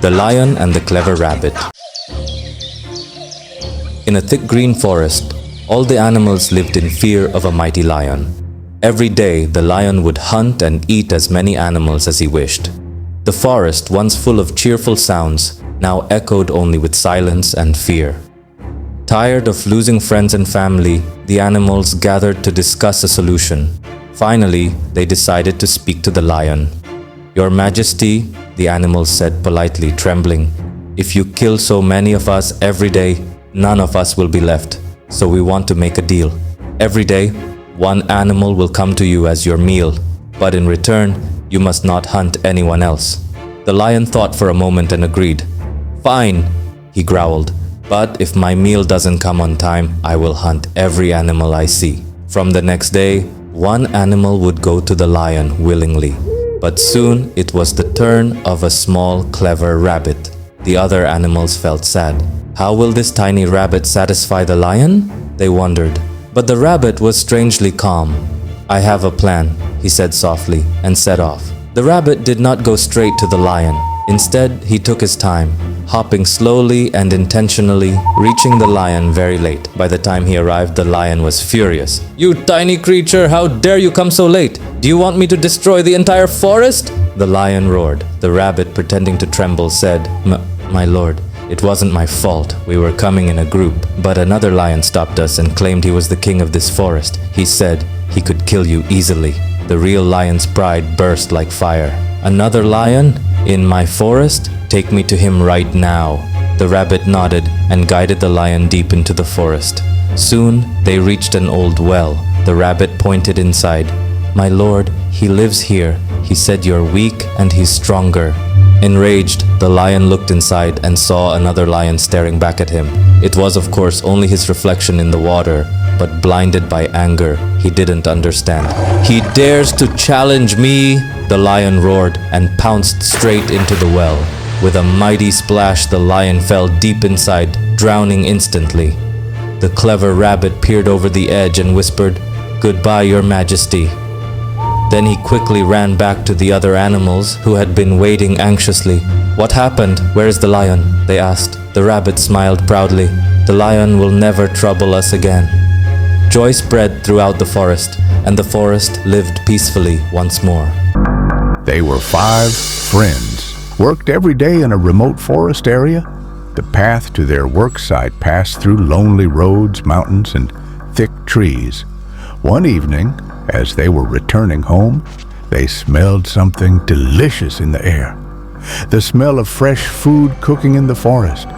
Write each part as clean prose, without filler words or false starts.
The Lion and the Clever Rabbit. In a thick green forest, all the animals lived in fear of a mighty lion. Every day, the lion would hunt and eat as many animals as he wished. The forest, once full of cheerful sounds, now echoed only with silence and fear. Tired of losing friends and family, the animals gathered to discuss a solution. Finally, they decided to speak to the lion. "Your Majesty," the animals said politely, trembling, "if you kill so many of us every day, none of us will be left. So we want to make a deal. Every day, one animal will come to you as your meal, but in return, you must not hunt anyone else." The lion thought for a moment and agreed. "Fine," he growled, "but if my meal doesn't come on time, I will hunt every animal I see." From the next day, one animal would go to the lion willingly. But soon it was the turn of a small, clever rabbit. The other animals felt sad. How will this tiny rabbit satisfy the lion? They wondered. But the rabbit was strangely calm. "I have a plan," he said softly, and set off. The rabbit did not go straight to the lion. Instead, he took his time, hopping slowly and intentionally, reaching the lion very late. By the time he arrived, the lion was furious. "You tiny creature, how dare you come so late? Do you want me to destroy the entire forest?" The lion roared. The rabbit, pretending to tremble, said, My lord, it wasn't my fault. We were coming in a group, but another lion stopped us and claimed he was the king of this forest. He said he could kill you easily." The real lion's pride burst like fire. "Another lion? In my forest? Take me to him right now." The rabbit nodded and guided the lion deep into the forest. Soon they reached an old well. The rabbit pointed inside. "My lord, he lives here. He said you're weak and he's stronger." Enraged, the lion looked inside and saw another lion staring back at him. It was, of course, only his reflection in the water, but blinded by anger, he didn't understand. "He dares to challenge me!" the lion roared and pounced straight into the well. With a mighty splash, the lion fell deep inside, drowning instantly. The clever rabbit peered over the edge and whispered, "Goodbye, Your Majesty." Then he quickly ran back to the other animals who had been waiting anxiously. "What happened? Where is the lion?" they asked. The rabbit smiled proudly. "The lion will never trouble us again." Joy spread throughout the forest, and the forest lived peacefully once more. They were 5 friends, worked every day in a remote forest area. The path to their work site passed through lonely roads, mountains, and thick trees. One evening, as they were returning home, they smelled something delicious in the air. The smell of fresh food cooking in the forest.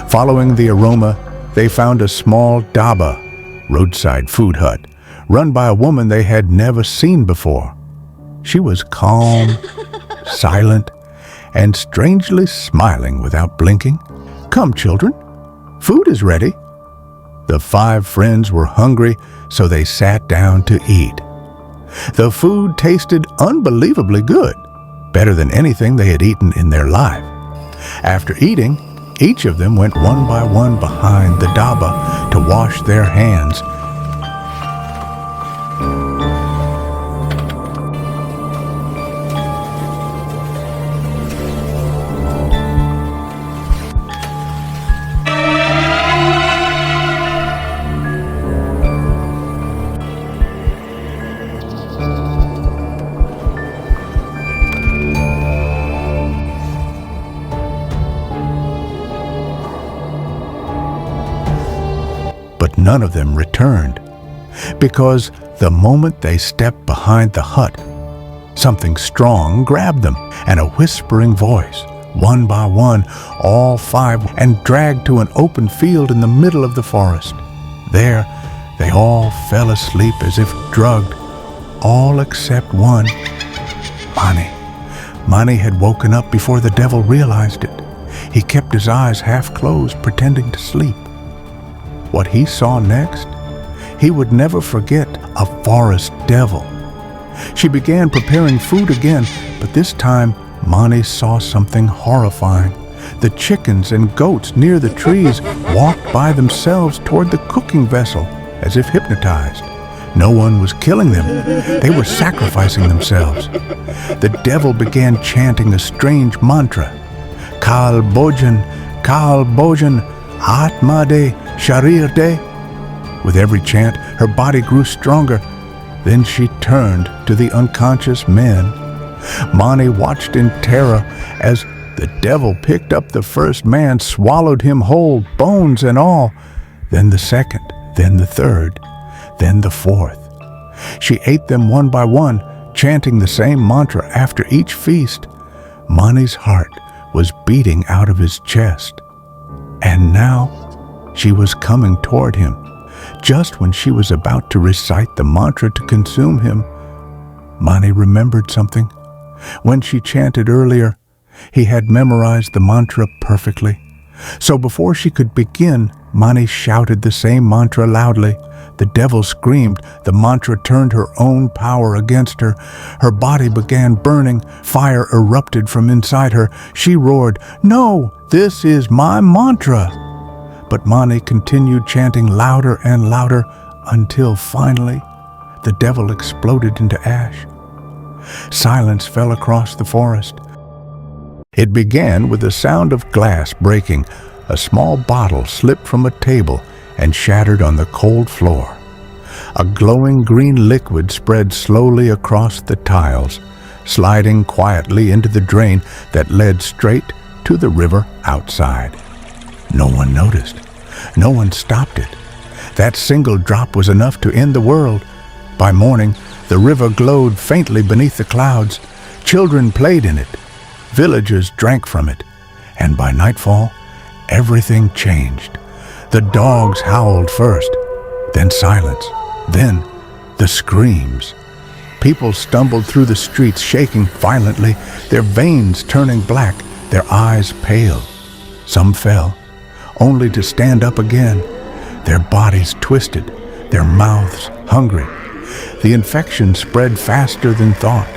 Following the aroma, they found a small dhaba, roadside food hut, run by a woman they had never seen before. She was calm, silent, and strangely smiling without blinking. "Come, children, food is ready." The 5 friends were hungry, so they sat down to eat. The food tasted unbelievably good, better than anything they had eaten in their life. After eating, each of them went one by one behind the dhaba to wash their hands. But none of them returned, because the moment they stepped behind the hut, something strong grabbed them, and a whispering voice, one by one, all 5, and dragged to an open field in the middle of the forest. There, they all fell asleep as if drugged, all except one, Mani. Mani had woken up before the devil realized it. He kept his eyes half closed, pretending to sleep. What he saw next, he would never forget. A forest devil. She began preparing food again, but this time Mani saw something horrifying. The chickens and goats near the trees walked by themselves toward the cooking vessel, as if hypnotized. No one was killing them. They were sacrificing themselves. The devil began chanting a strange mantra. Kal Bhojan, Atma De, Sharir De. With every chant, her body grew stronger. Then she turned to the unconscious men. Mani watched in terror as the devil picked up the first man, swallowed him whole, bones and all. Then the second, then the third, then the fourth. She ate them one by one, chanting the same mantra after each feast. Mani's heart was beating out of his chest. And now she was coming toward him. Just when she was about to recite the mantra to consume him, Mani remembered something. When she chanted earlier, he had memorized the mantra perfectly. So before she could begin, Mani shouted the same mantra loudly. The devil screamed. The mantra turned her own power against her. Her body began burning. Fire erupted from inside her. She roared, "No, this is my mantra." But Mani continued chanting louder and louder until finally the devil exploded into ash. Silence fell across the forest. It began with the sound of glass breaking. A small bottle slipped from a table and shattered on the cold floor. A glowing green liquid spread slowly across the tiles, sliding quietly into the drain that led straight to the river outside. No one noticed. No one stopped it. That single drop was enough to end the world. By morning, the river glowed faintly beneath the clouds. Children played in it. Villagers drank from it. And by nightfall, everything changed. The dogs howled first, then silence, then the screams. People stumbled through the streets, shaking violently, their veins turning black, their eyes pale. Some fell, only to stand up again, their bodies twisted, their mouths hungry. The infection spread faster than thought.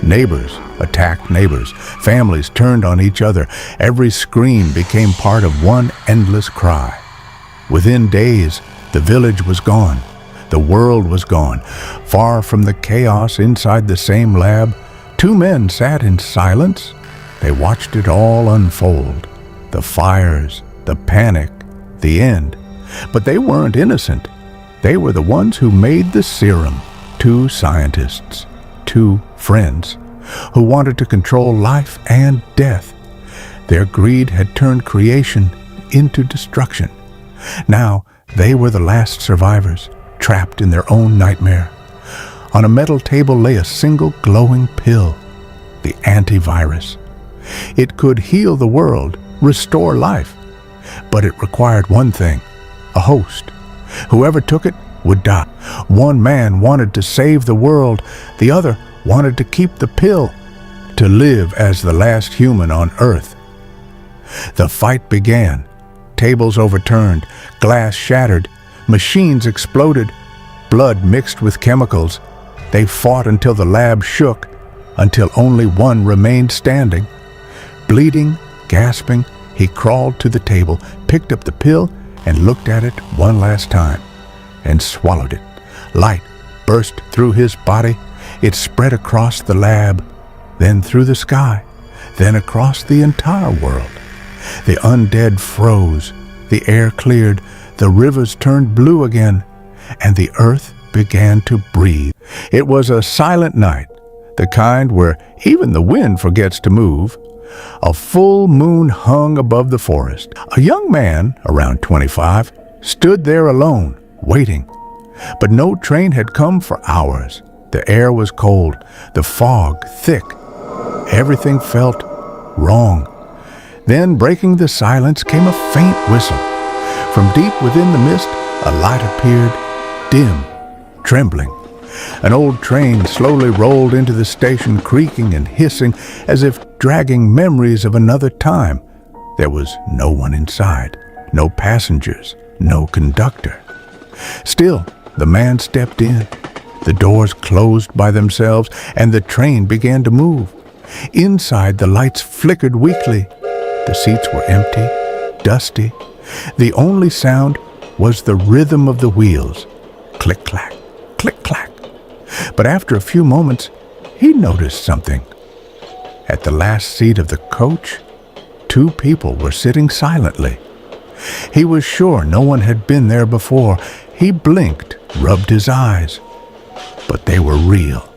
Neighbors attacked neighbors. Families turned on each other. Every scream became part of one endless cry. Within days, the village was gone. The world was gone. Far from the chaos inside the same lab, two men sat in silence. They watched it all unfold. The fires, the panic, the end. But they weren't innocent. They were the ones who made the serum. Two scientists, two friends, who wanted to control life and death. Their greed had turned creation into destruction. Now they were the last survivors, trapped in their own nightmare. On a metal table lay a single glowing pill, the antivirus. It could heal the world, restore life. But it required one thing, a host. Whoever took it would die. One man wanted to save the world. The other wanted to keep the pill, to live as the last human on Earth. The fight began. Tables overturned, glass shattered, machines exploded, blood mixed with chemicals. They fought until the lab shook, until only one remained standing. Bleeding, gasping, he crawled to the table, picked up the pill, and looked at it one last time, and swallowed it. Light burst through his body. It spread across the lab, then through the sky, then across the entire world. The undead froze, the air cleared, the rivers turned blue again, and the earth began to breathe. It was a silent night, the kind where even the wind forgets to move. A full moon hung above the forest. A young man, around 25, stood there alone, waiting. But no train had come for hours. The air was cold, the fog thick. Everything felt wrong. Then, breaking the silence, came a faint whistle. From deep within the mist, a light appeared, dim, trembling. An old train slowly rolled into the station, creaking and hissing as if dragging memories of another time. There was no one inside, no passengers, no conductor. Still, the man stepped in. The doors closed by themselves, and the train began to move. Inside, the lights flickered weakly. The seats were empty, dusty. The only sound was the rhythm of the wheels. Click-clack, click-clack. But after a few moments, he noticed something. At the last seat of the coach, two people were sitting silently. He was sure no one had been there before. He blinked, rubbed his eyes. But they were real.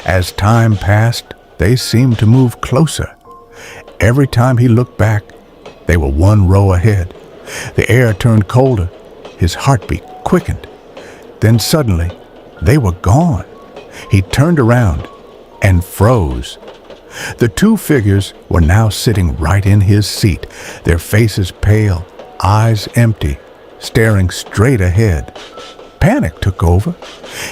As time passed, they seemed to move closer. Every time he looked back, they were one row ahead. The air turned colder. His heartbeat quickened. Then suddenly, they were gone. He turned around and froze. The two figures were now sitting right in his seat, their faces pale, eyes empty, staring straight ahead. Panic took over.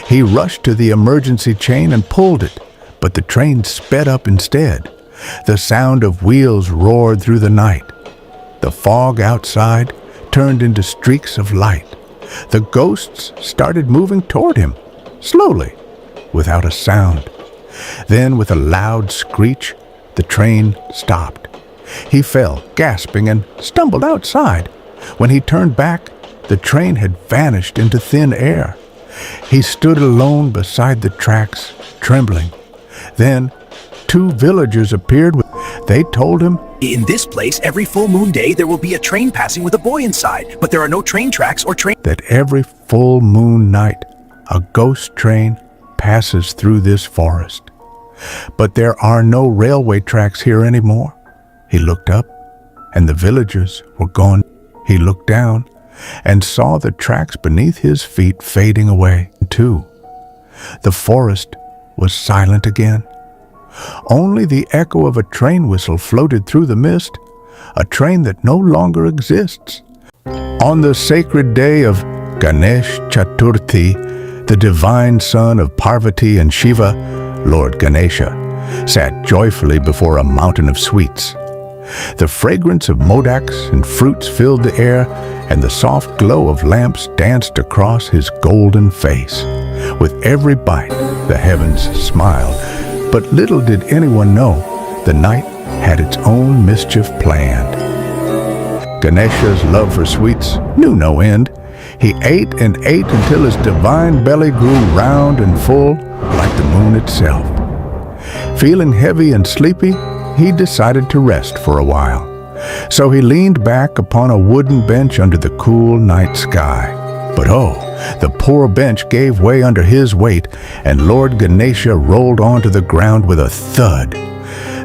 He rushed to the emergency chain and pulled it, but the train sped up instead. The sound of wheels roared through the night. The fog outside turned into streaks of light. The ghosts started moving toward him, slowly, without a sound. Then, with a loud screech, the train stopped. He fell, gasping, and stumbled outside. When he turned back, the train had vanished into thin air. He stood alone beside the tracks, trembling. Then, two villagers appeared. They told him, "In this place, every full moon day, there will be a train passing with a boy inside, but there are no train tracks or train..." that every full moon night, a ghost train passes through this forest. But there are no railway tracks here anymore. He looked up, and the villagers were gone. He looked down and saw the tracks beneath his feet fading away, too. The forest was silent again. Only the echo of a train whistle floated through the mist, a train that no longer exists. On the sacred day of Ganesh Chaturthi, the divine son of Parvati and Shiva, Lord Ganesha, sat joyfully before a mountain of sweets. The fragrance of modaks and fruits filled the air, and the soft glow of lamps danced across his golden face. With every bite, the heavens smiled, but little did anyone know the night had its own mischief planned. Ganesha's love for sweets knew no end. He ate and ate until his divine belly grew round and full like the moon itself. Feeling heavy and sleepy, he decided to rest for a while. So he leaned back upon a wooden bench under the cool night sky. But oh, the poor bench gave way under his weight, and Lord Ganesha rolled onto the ground with a thud.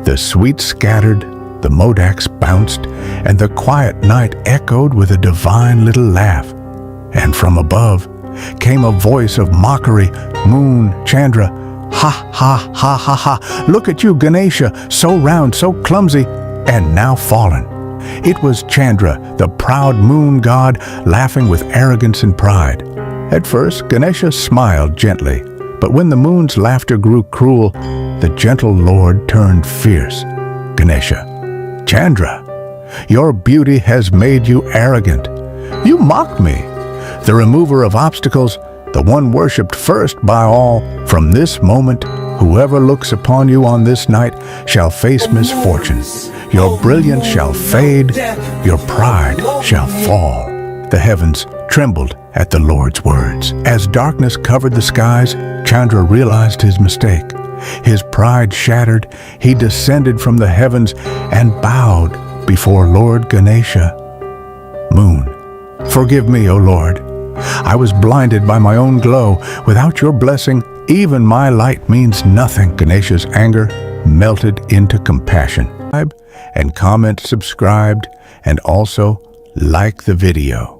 The sweets scattered, the modaks bounced, and the quiet night echoed with a divine little laugh. And from above came a voice of mockery, Moon, Chandra, "Ha, ha, ha, ha, ha, look at you, Ganesha, so round, so clumsy, and now fallen." It was Chandra, the proud moon god, laughing with arrogance and pride. At first, Ganesha smiled gently, but when the moon's laughter grew cruel, the gentle lord turned fierce. "Ganesha, Chandra, your beauty has made you arrogant. You mock me, the remover of obstacles, the one worshipped first by all. From this moment, whoever looks upon you on this night shall face misfortune. Your brilliance shall fade, your pride shall fall." The heavens trembled at the Lord's words. As darkness covered the skies, Chandra realized his mistake. His pride shattered, he descended from the heavens and bowed before Lord Ganesha. "Moon, forgive me, O Lord. I was blinded by my own glow. Without your blessing, even my light means nothing." Ganesha's anger melted into compassion. And comment, subscribed, and also like the video.